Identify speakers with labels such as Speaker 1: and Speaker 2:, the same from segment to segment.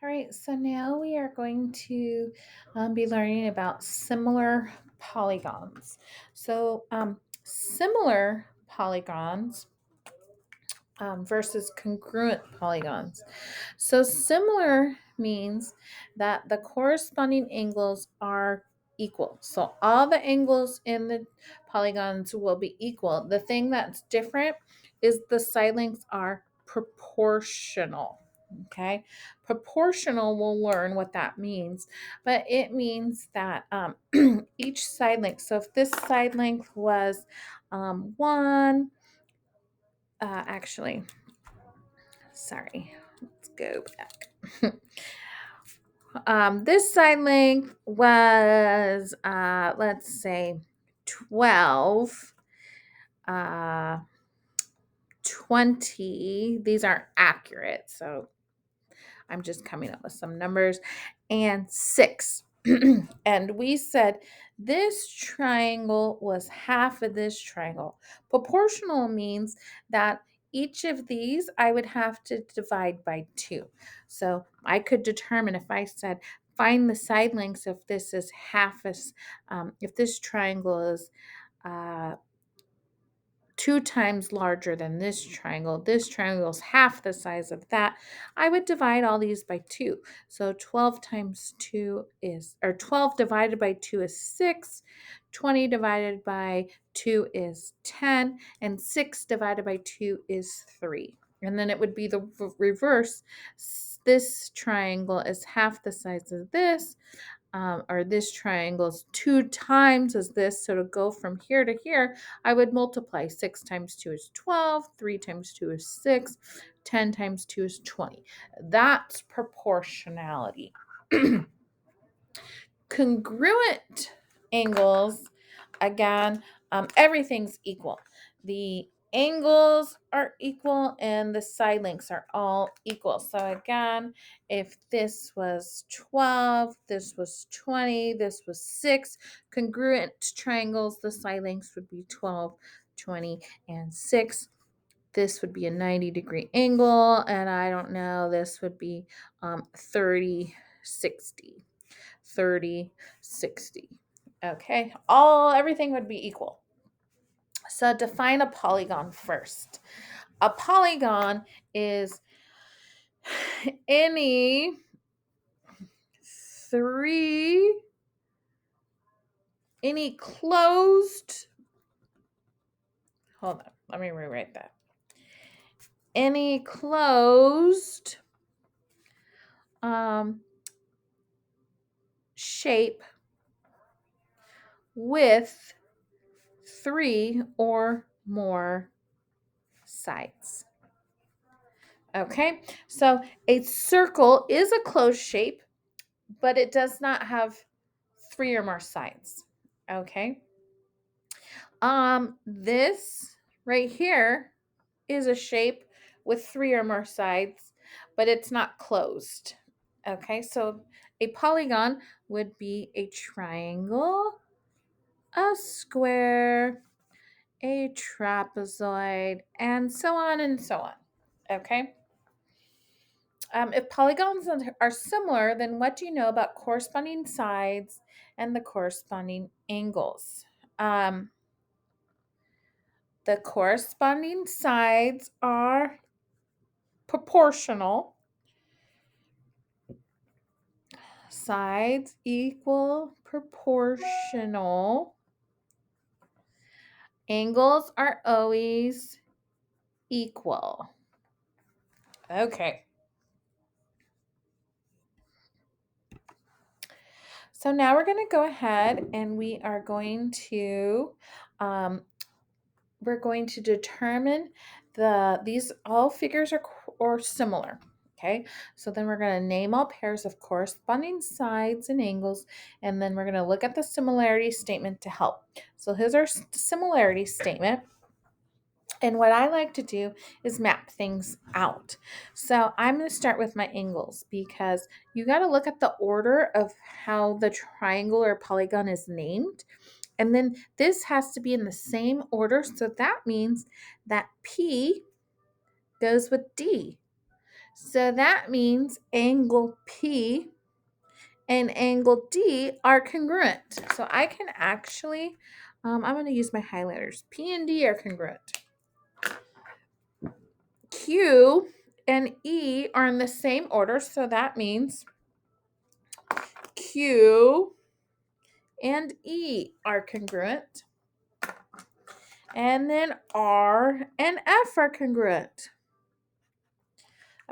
Speaker 1: All right, so now we are going to be learning about similar polygons. Similar polygons versus congruent polygons. So, similar means that the corresponding angles are equal. So, all the angles in the polygons will be equal. The thing that's different is the side lengths are proportional. Okay, proportional, we'll learn what that means, but it means that each side length, so if this side length was one, actually, sorry, let's go back. This side length was, let's say, 12, uh, 20. These aren't accurate, so I'm just coming up with some numbers, and 6. And we said this triangle was half of this triangle. Proportional means that each of these I would have to divide by 2. So I could determine if I said, find the side lengths if this is half as, if this triangle is uh, 2 times larger than this triangle is half the size of that, I would divide all these by 2. So 12 times 2 is, or 12 divided by 2 is 6, 20 divided by 2 is 10, and 6 divided by 2 is 3. And then it would be the reverse. This triangle is half the size of this, or this triangle is 2 times as this. So to go from here to here, I would multiply. 6 times 2 is 12, 3 times 2 is 6, 10 times 2 is 20. That's proportionality. Congruent angles, again, everything's equal. The angles are equal and the side lengths are all equal. So again, if this was 12, this was 20, this was 6, congruent triangles, the side lengths would be 12, 20, and 6. This would be a 90-degree angle, and I don't know, this would be 30, 60. 30, 60. Okay, everything would be equal. So define a polygon first. A polygon is any closed, hold on, let me rewrite that. Any closed shape with 3 or more sides. Okay, so a circle is a closed shape, but it does not have 3 or more sides. Okay. This right here is a shape with 3 or more sides, but it's not closed. Okay, so a polygon would be a triangle, a square, a trapezoid, and so on and so on. Okay. If polygons are similar, then what do you know about corresponding sides and the corresponding angles? The corresponding sides are proportional. Sides equal proportional. Angles are always equal. Okay. So now we're going to go ahead and we're going to determine these all figures are similar. Okay, so then we're going to name all pairs of corresponding sides and angles, and then we're going to look at the similarity statement to help. So here's our similarity statement. And what I like to do is map things out. So I'm going to start with my angles because you got to look at the order of how the triangle or polygon is named. And then this has to be in the same order. So that means that P goes with D. So that means angle P and angle D are congruent. So I can actually, I'm going to use my highlighters. P and D are congruent. Q and E are in the same order. So that means Q and E are congruent. And then R and F are congruent.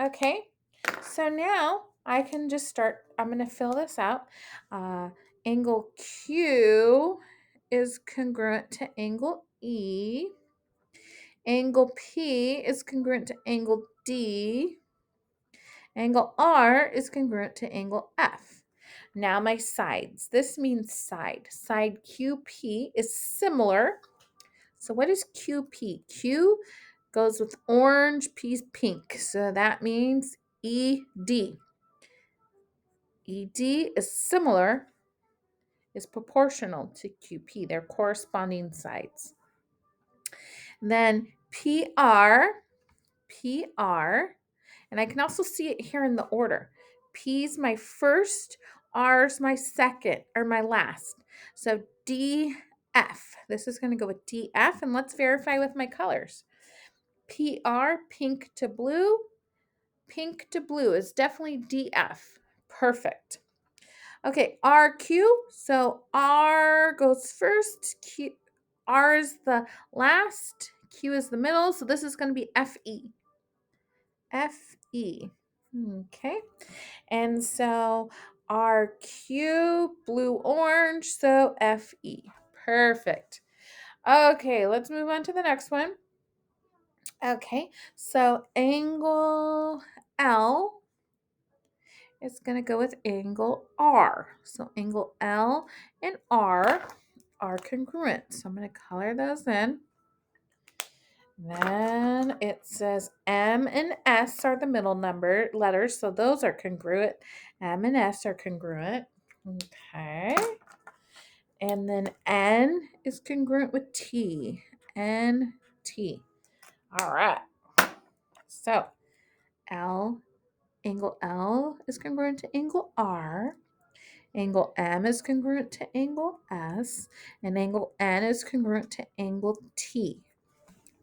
Speaker 1: Okay, so now I can just start, I'm going to fill this out. Angle Q is congruent to angle E. Angle P is congruent to angle D. Angle R is congruent to angle F. Now my sides. This means side. Side QP is similar. So what is QP? Q goes with orange, P pink. So that means ED. ED is similar, is proportional to QP. They're corresponding sides. Then PR, and I can also see it here in the order. P's my first, R's my second, or my last. So DF. This is going to go with DF, and let's verify with my colors. PR, pink to blue. Pink to blue is definitely DF. Perfect. Okay, RQ. So R goes first. R is the last. Q is the middle. So this is going to be FE. FE. Okay. And so RQ, blue, orange. So FE. Perfect. Okay, let's move on to the next one. Okay, so angle L is going to go with angle R. So angle L and R are congruent. So I'm going to color those in. Then it says M and S are the middle number letters. So those are congruent. M and S are congruent. Okay. And then N is congruent with T. N, T. All right. So angle L is congruent to angle R. Angle M is congruent to angle S, and angle N is congruent to angle T.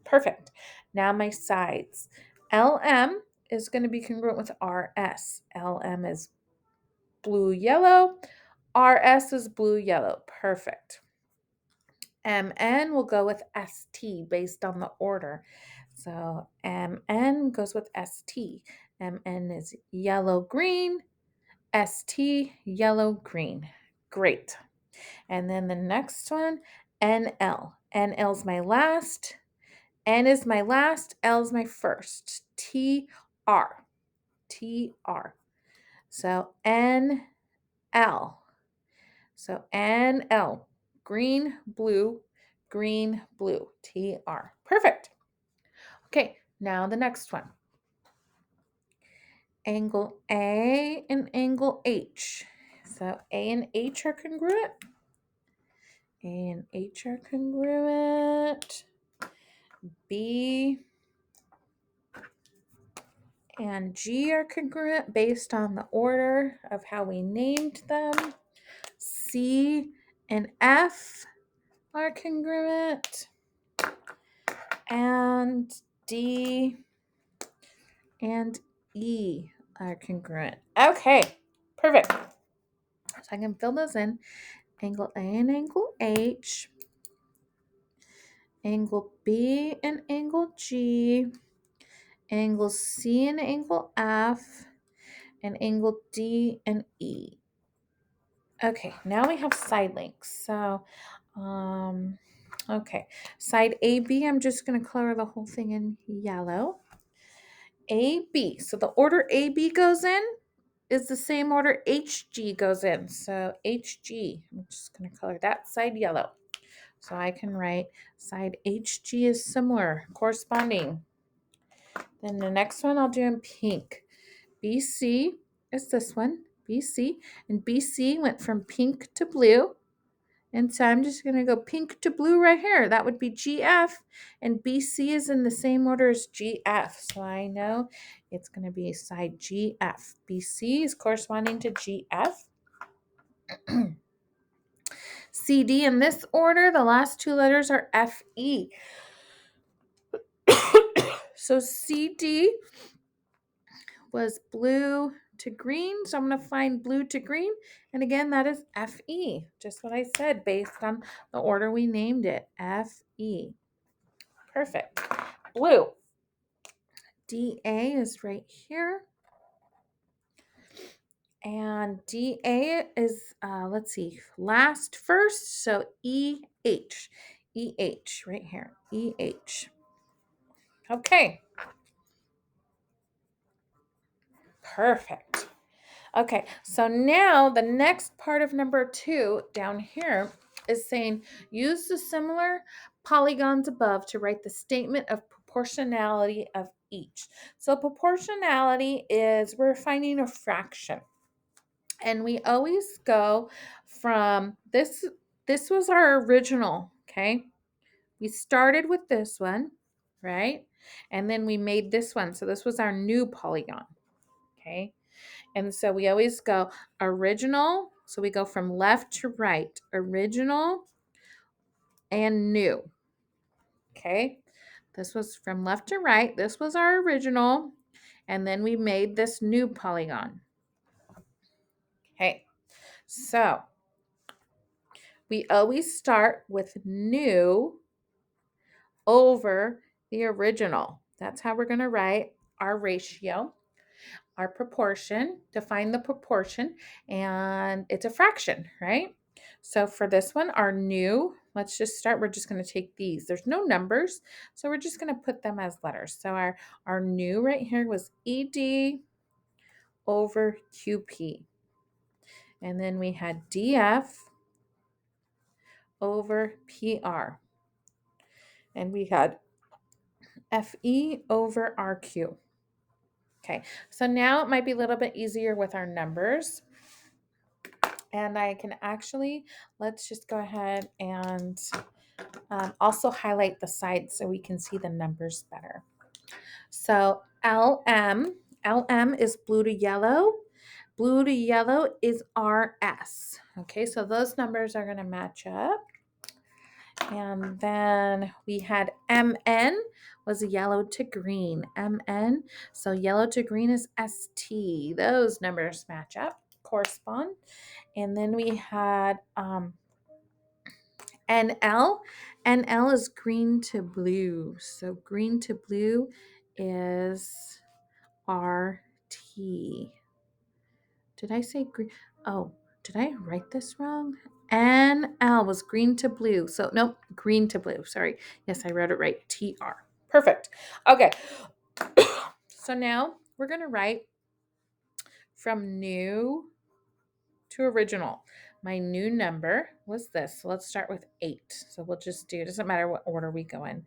Speaker 1: Perfect. Now my sides. LM is going to be congruent with RS. LM is blue, yellow. RS is blue, yellow. Perfect. MN will go with ST based on the order. So MN goes with ST. MN is yellow, green. ST, yellow, green. Great. And then the next one, NL. NL is my last. N is my last. L is my first. TR. TR. So NL. So NL. Green, blue, green, blue. TR. Perfect. Okay, now the next one. Angle A and angle H. So A and H are congruent. A and H are congruent. B and G are congruent based on the order of how we named them. C and F are congruent. And D and E are congruent. Okay, perfect. So I can fill those in. Angle A and angle H. Angle B and angle G. Angle C and angle F. And angle D and E. Okay, now we have side links. So, okay, side AB, I'm just going to color the whole thing in yellow. AB, so the order AB goes in is the same order HG goes in. So HG, I'm just going to color that side yellow. So I can write side HG is similar, corresponding. Then the next one I'll do in pink. BC is this one, BC. And BC went from pink to blue. And so I'm just going to go pink to blue right here. That would be GF. And BC is in the same order as GF. So I know it's going to be side GF. BC is corresponding to GF. CD in this order, the last two letters are FE. So CD was blue to green. So I'm going to find blue to green. And again, that is FE. Just what I said based on the order we named it. FE. Perfect. Blue. DA is right here. And DA is, let's see, last first. So EH. EH right here. EH. Okay. Perfect. Okay, so now the next part of number 2 down here is saying use the similar polygons above to write the statement of proportionality of each. So proportionality is we're finding a fraction. And we always go from this was our original, okay? We started with this one, right? And then we made this one. So this was our new polygon, okay? And so we always go original. So we go from left to right, original and new. Okay. This was from left to right. This was our original. And then we made this new polygon. Okay. So we always start with new over the original. That's how we're going to write our ratio. Our proportion, define the proportion, and it's a fraction, right? So for this one, our new, let's just start, we're just going to take these. There's no numbers, so we're just going to put them as letters. So our new right here was ED over QP. And then we had DF over PR. And we had FE over RQ. Okay, so now it might be a little bit easier with our numbers. And I can actually, let's just go ahead and also highlight the sides so we can see the numbers better. So LM is blue to yellow. Blue to yellow is RS. Okay, so those numbers are going to match up. And then we had MN was yellow to green. MN, so yellow to green is ST. Those numbers match up, correspond. And then we had NL. NL is green to blue. So green to blue is RT. Did I say green? Oh, did I write this wrong? NL was green to blue. So nope, green to blue. Sorry. Yes, I wrote it right. TR. Perfect. Okay. So now we're going to write from new to original. My new number was this. So let's start with 8. So we'll just do, it doesn't matter what order we go in.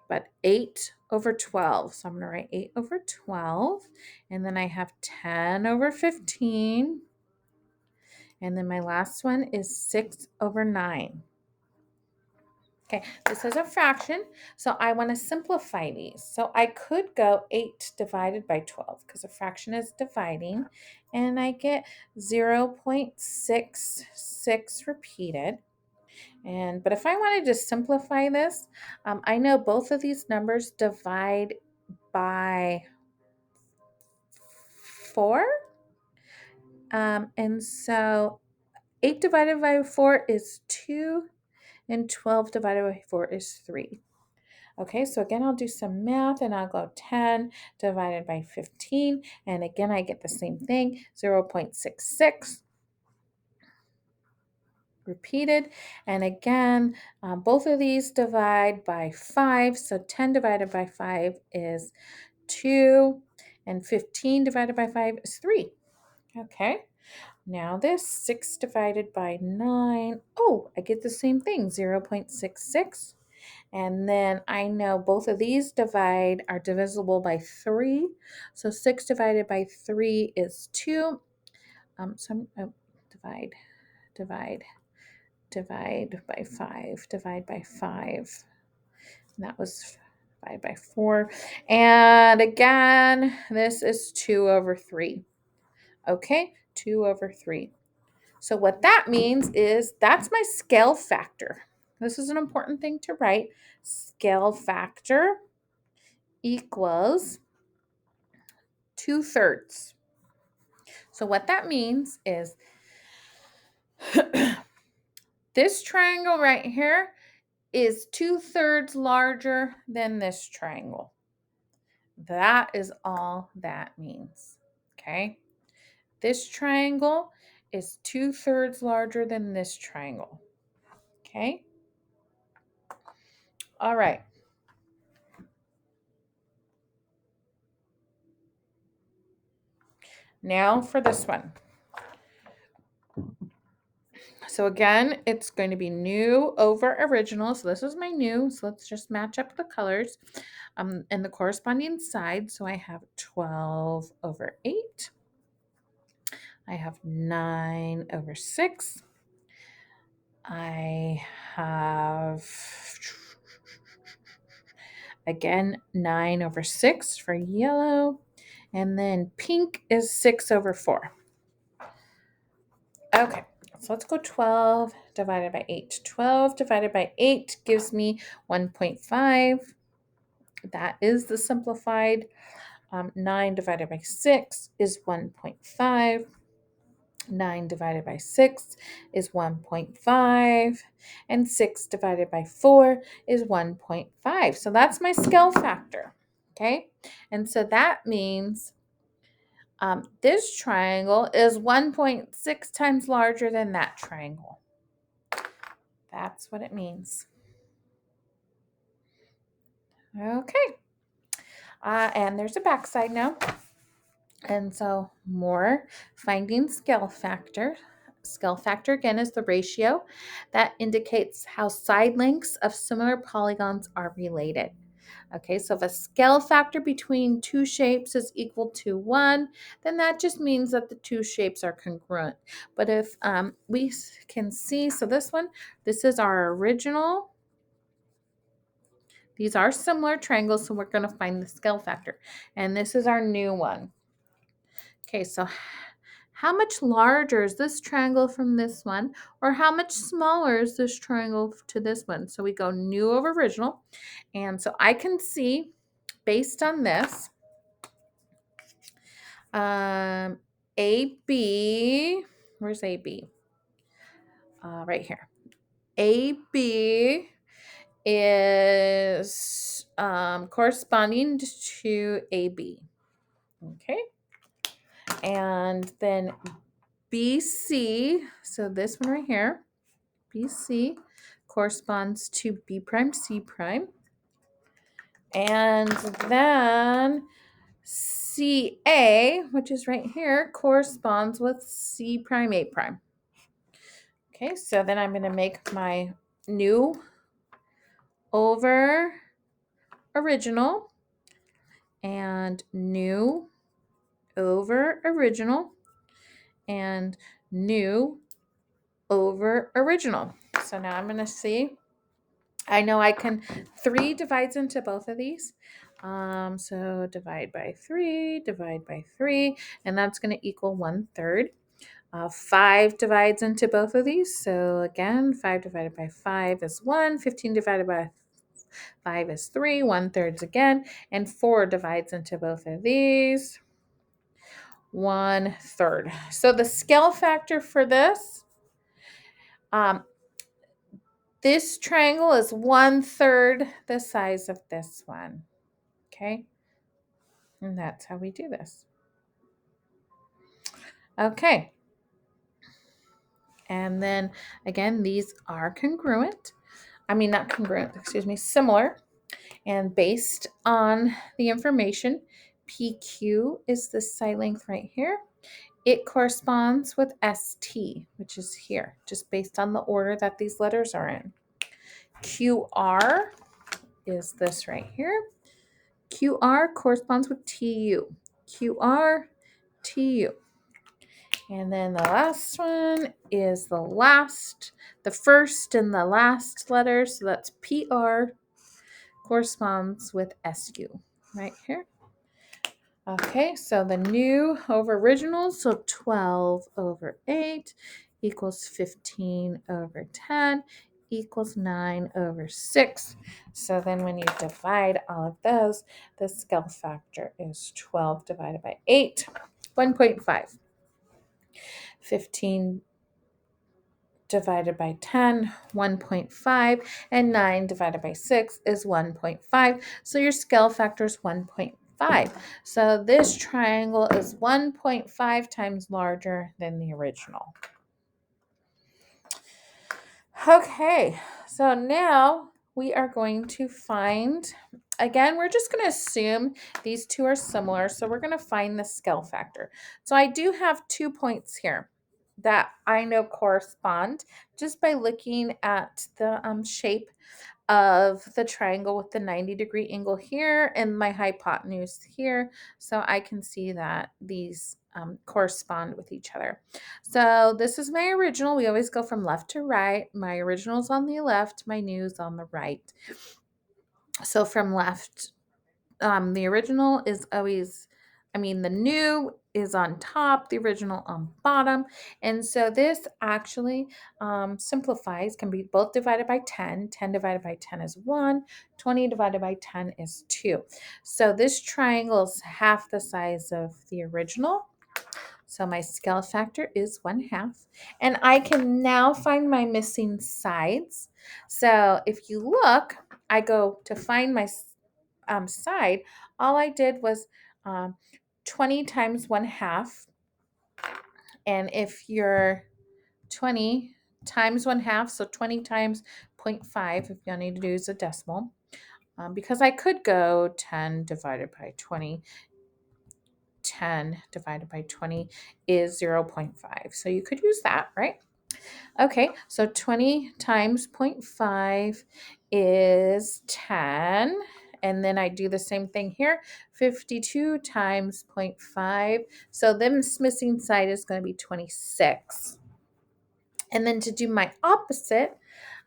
Speaker 1: But 8 over 12. So I'm going to write 8 over 12. And then I have 10 over 15. And then my last one is 6 over 9. Okay, this is a fraction, so I want to simplify these. So I could go 8 divided by 12 because a fraction is dividing, and I get 0.66 repeated. But if I wanted to simplify this, I know both of these numbers divide by 4. And so 8 divided by 4 is 2. And 12 divided by 4 is 3. Okay, so again, I'll do some math and I'll go 10 divided by 15. And again, I get the same thing, 0.66 repeated. And again, both of these divide by 5. So 10 divided by 5 is 2. And 15 divided by 5 is 3. Okay. Now this 6 divided by 9. Oh, I get the same thing, 0.66. And then I know both of these are divisible by 3. So 6 divided by 3 is 2. Divide. divide by 5, divide by 5. And that was divide by 4. And again, this is 2 over 3. Okay, 2 over 3. So what that means is that's my scale factor. This is an important thing to write. Scale factor equals 2/3. So what that means is this triangle right here is 2/3 larger than this triangle. That is all that means. Okay. This triangle is 2/3 larger than this triangle. Okay. All right. Now for this one. So again, it's going to be new over original. So this is my new. So let's just match up the colors and the corresponding side. So I have 12 over 8. I have 9 over 6. I have, again, 9 over 6 for yellow. And then pink is 6 over 4. Okay, so let's go 12 divided by 8. 12 divided by 8 gives me 1.5. That is the simplified. 9 divided by 6 is 1.5. 9 divided by 6 is 1.5. And 6 divided by 4 is 1.5. So that's my scale factor. Okay, and so that means this triangle is 1.6 times larger than that triangle. That's what it means. Okay. And there's a backside now. And so more finding scale factor. Scale factor, again, is the ratio that indicates how side lengths of similar polygons are related. Okay, so if a scale factor between two shapes is equal to 1, then that just means that the two shapes are congruent. But if we can see, so this is our original. These are similar triangles, so we're going to find the scale factor. And this is our new one. Okay, so how much larger is this triangle from this one? Or how much smaller is this triangle to this one? So we go new over original. And so I can see, based on this, AB, where's AB? Right here. AB is corresponding to AB. Okay. And then BC, so this one right here, BC corresponds to B prime, C prime. And then CA, which is right here, corresponds with C prime, A prime. Okay, so then I'm going to make my new over original and new over original and new over original. So now I'm going to see. I know I can, 3 divides into both of these. So divide by 3, and that's going to equal 1/3. 5 divides into both of these. So again, 5 divided by 5 is 1. 15 divided by 5 is 3. 1/3 again. And 4 divides into both of these. 1/3. So the scale factor for this, this triangle is 1/3 the size of this one. Okay. And that's how we do this. Okay. And then again, these are congruent. I mean, not congruent, excuse me, similar. And based on the information, PQ is this side length right here. It corresponds with ST, which is here, just based on the order that these letters are in. QR is this right here. QR corresponds with TU. QR, TU. And then the last one is the first and the last letter. So that's PR corresponds with SU right here. Okay, so the new over original, so 12 over 8 equals 15 over 10 equals 9 over 6. So then when you divide all of those, the scale factor is 12 divided by 8, 1.5. 15 divided by 10, 1.5, and 9 divided by 6 is 1.5. So your scale factor is 1.5. So this triangle is 1.5 times larger than the original. Okay, so now we are going to find, again, we're just going to assume these two are similar. So we're going to find the scale factor. So I do have 2 points here that I know correspond just by looking at the shape of the triangle with the 90-degree angle here and my hypotenuse here. So I can see that these correspond with each other. So this is my original. We always go from left to right. My original is on the left, my new is on the right. So from left, the original is always, the new is on top, the original on bottom. And so this actually simplifies, can be both divided by 10. 10 divided by 10 is 1. 20 divided by 10 is 2. So this triangle is half the size of the original. So my scale factor is 1/2. And I can now find my missing sides. So if you look, I go to find my side, all I did was 20 times 1/2. And if you're 20 times 1/2, so 20 times 0.5, if you need to use a decimal, because I could go 10 divided by 20. 10 divided by 20 is 0.5. So you could use that, right? Okay, so 20 times 0.5 is 10. And then I do the same thing here, 52 times 0.5. So this missing side is going to be 26. And then to do my opposite,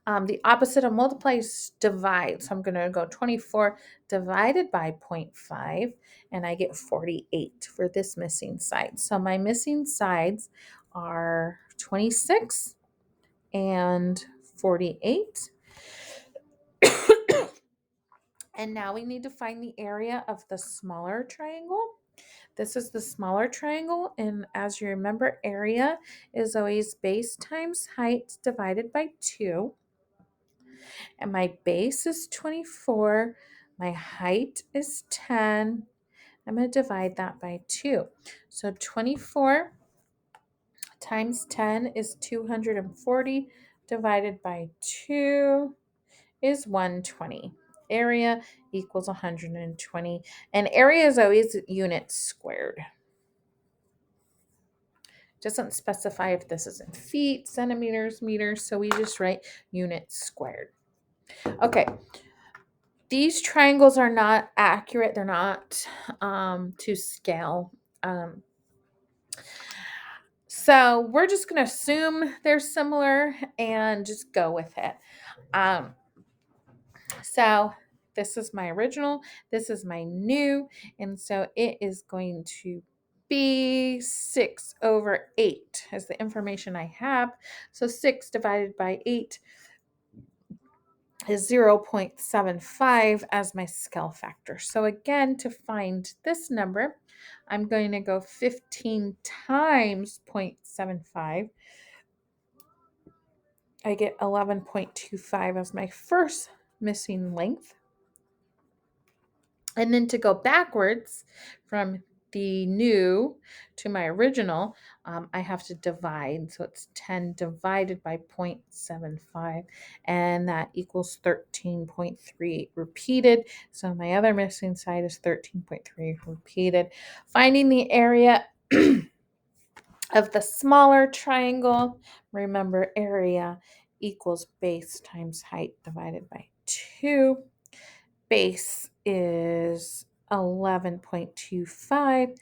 Speaker 1: the opposite of multiply is divide. So I'm going to go 24 divided by 0.5, and I get 48 for this missing side. So my missing sides are 26 and 48. And now we need to find the area of the smaller triangle. This is the smaller triangle, and as you remember, area is always base times height divided by 2. And my base is 24. My height is 10. I'm going to divide that by 2. So 24 times 10 is 240 divided by 2 is 120. Area equals 120. And area is always units squared. Doesn't specify if this is in feet, centimeters, meters, so we just write units squared. Okay. These triangles are not accurate. They're not to scale. So we're just going to assume they're similar and just go with it. So this is my original. This is my new. And so it is going to be 6 over 8 is the information I have. So 6 divided by 8 is 0.75 as my scale factor. So again, to find this number, I'm going to go 15 times 0.75. I get 11.25 as my first missing length. And then to go backwards from the new to my original, I have to divide. So it's 10 divided by 0.75, and that equals 13.3 repeated. So my other missing side is 13.3 repeated. Finding the area of the smaller triangle, remember area equals base times height divided by 2. Base is 11.25.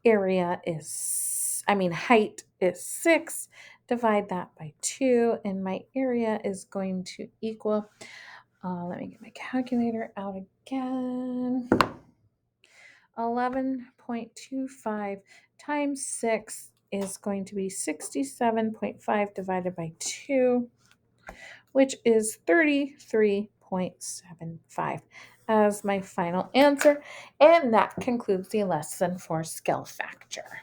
Speaker 1: Area is height is 6. Divide that by 2, and my area is going to equal, let me get my calculator out again. 11.25 times 6 is going to be 67.5 divided by 2, which is 33.75 as my final answer. And that concludes the lesson for scale factor.